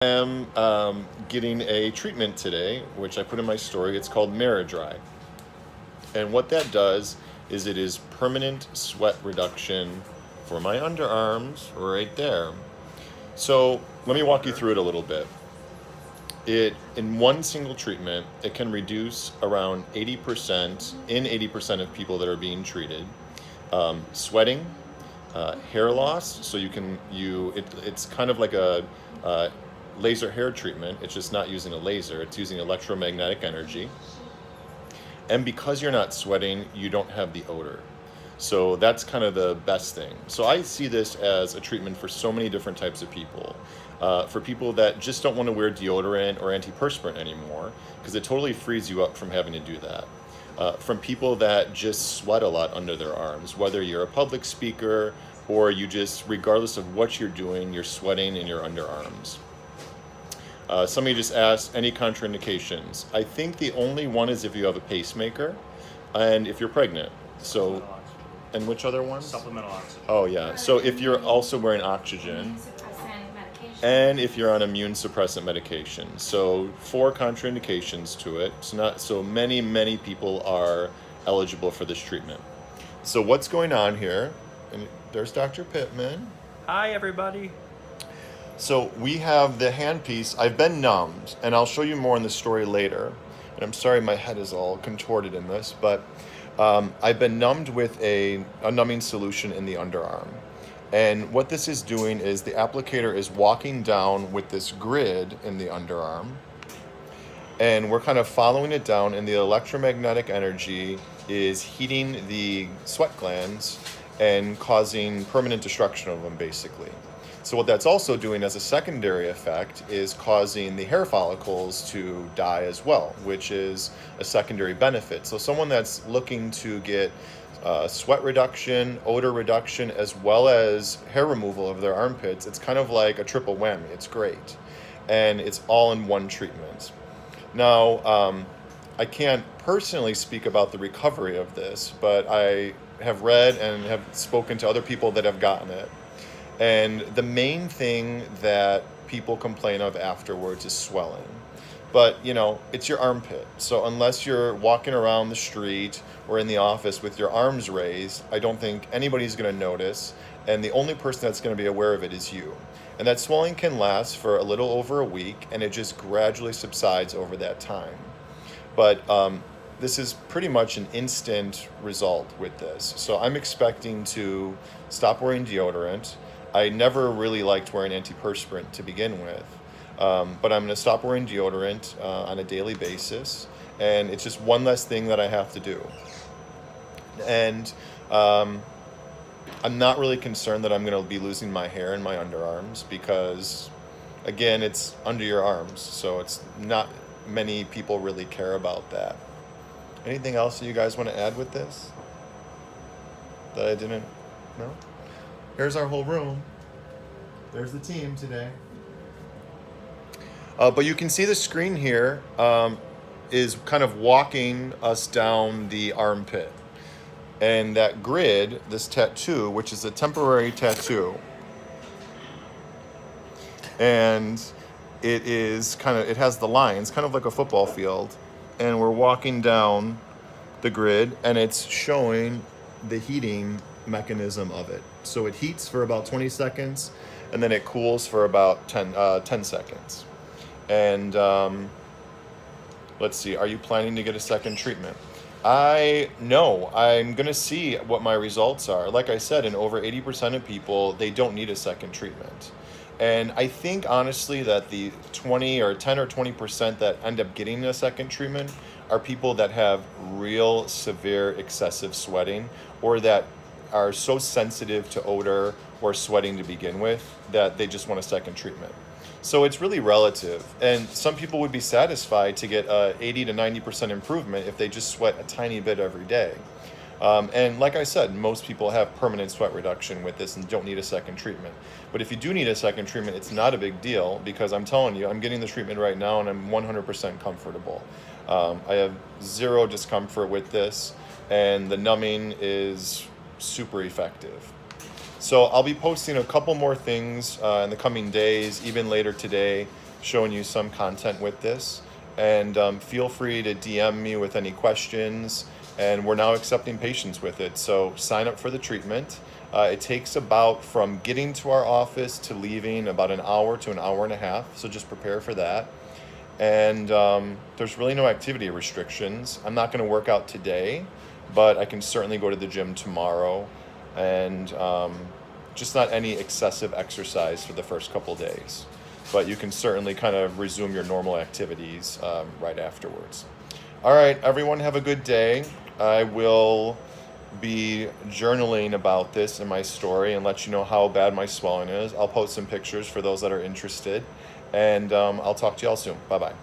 am getting a treatment today, which I put in my story. It's called Miradry. And what that does is it is permanent sweat reduction for my underarms right there. So let me walk you through it a little bit. In one single treatment, it can reduce around 80% in 80% of people that are being treated. Sweating, hair loss. So it's kind of like a laser hair treatment. It's just not using a laser. It's using electromagnetic energy. And because you're not sweating, you don't have the odor. So that's kind of the best thing. So I see this as a treatment for so many different types of people. For people that just don't want to wear deodorant or antiperspirant anymore, because it totally frees you up from having to do that. From people that just sweat a lot under their arms, whether you're a public speaker or you just, regardless of what you're doing, you're sweating in your underarms. Somebody just asked, any contraindications? I think the only one is if you have a pacemaker and if you're pregnant. So, and which other one? Supplemental oxygen. Oh, yeah. So if you're also wearing oxygen and if you're on immune suppressant medication. So 4 contraindications to it. So many people are eligible for this treatment. So what's going on here? And there's Dr. Pittman. Hi, everybody. So we have the handpiece. I've been numbed, and I'll show you more in the story later. And I'm sorry my head is all contorted in this, but I've been numbed with a numbing solution in the underarm. And what this is doing is the applicator is walking down with this grid in the underarm, and we're kind of following it down, and the electromagnetic energy is heating the sweat glands and causing permanent destruction of them, basically. So what that's also doing as a secondary effect is causing the hair follicles to die as well, which is a secondary benefit. So someone that's looking to get sweat reduction, odor reduction, as well as hair removal of their armpits, it's kind of like a triple whammy. It's great. And it's all in one treatment. Now, I can't personally speak about the recovery of this, but I have read and have spoken to other people that have gotten it. And the main thing that people complain of afterwards is swelling. But, it's your armpit. So unless you're walking around the street or in the office with your arms raised, I don't think anybody's going to notice. And the only person that's going to be aware of it is you. And that swelling can last for a little over a week, and it just gradually subsides over that time. But this is pretty much an instant result with this. So I'm expecting to stop wearing deodorant. I never really liked wearing antiperspirant to begin with, but I'm going to stop wearing deodorant on a daily basis, and it's just one less thing that I have to do. And I'm not really concerned that I'm going to be losing my hair in my underarms because, again, it's under your arms, so it's not many people really care about that. Anything else that you guys want to add with this that I didn't know? Here's our whole room. There's the team today. But you can see the screen here is kind of walking us down the armpit. And that grid, this tattoo, which is a temporary tattoo, and it has the lines, kind of like a football field. And we're walking down the grid, and it's showing the heating mechanism of it. So it heats for about 20 seconds, and then it cools for about 10 seconds. And let's see, are you planning to get a second treatment? No, I'm going to see what my results are. Like I said, in over 80% of people, they don't need a second treatment. And I think, honestly, that the 10 or 20% that end up getting a second treatment are people that have real severe excessive sweating, or that are so sensitive to odor or sweating to begin with that they just want a second treatment. So it's really relative. And some people would be satisfied to get a 80 to 90% improvement if they just sweat a tiny bit every day. And like I said, most people have permanent sweat reduction with this and don't need a second treatment. But if you do need a second treatment, it's not a big deal, because I'm telling you, I'm getting the treatment right now and I'm 100% comfortable. I have zero discomfort with this, and the numbing is super effective. So I'll be posting a couple more things in the coming days, even later today, showing you some content with this. And feel free to DM me with any questions. And we're now accepting patients with it. So sign up for the treatment. It takes about, from getting to our office to leaving, about an hour to an hour and a half. So just prepare for that. And there's really no activity restrictions. I'm not going to work out today, but I can certainly go to the gym tomorrow. And just not any excessive exercise for the first couple days. But you can certainly kind of resume your normal activities right afterwards. All right, everyone, have a good day. I will be journaling about this in my story and let you know how bad my swelling is. I'll post some pictures for those that are interested. And I'll talk to y'all soon. Bye bye.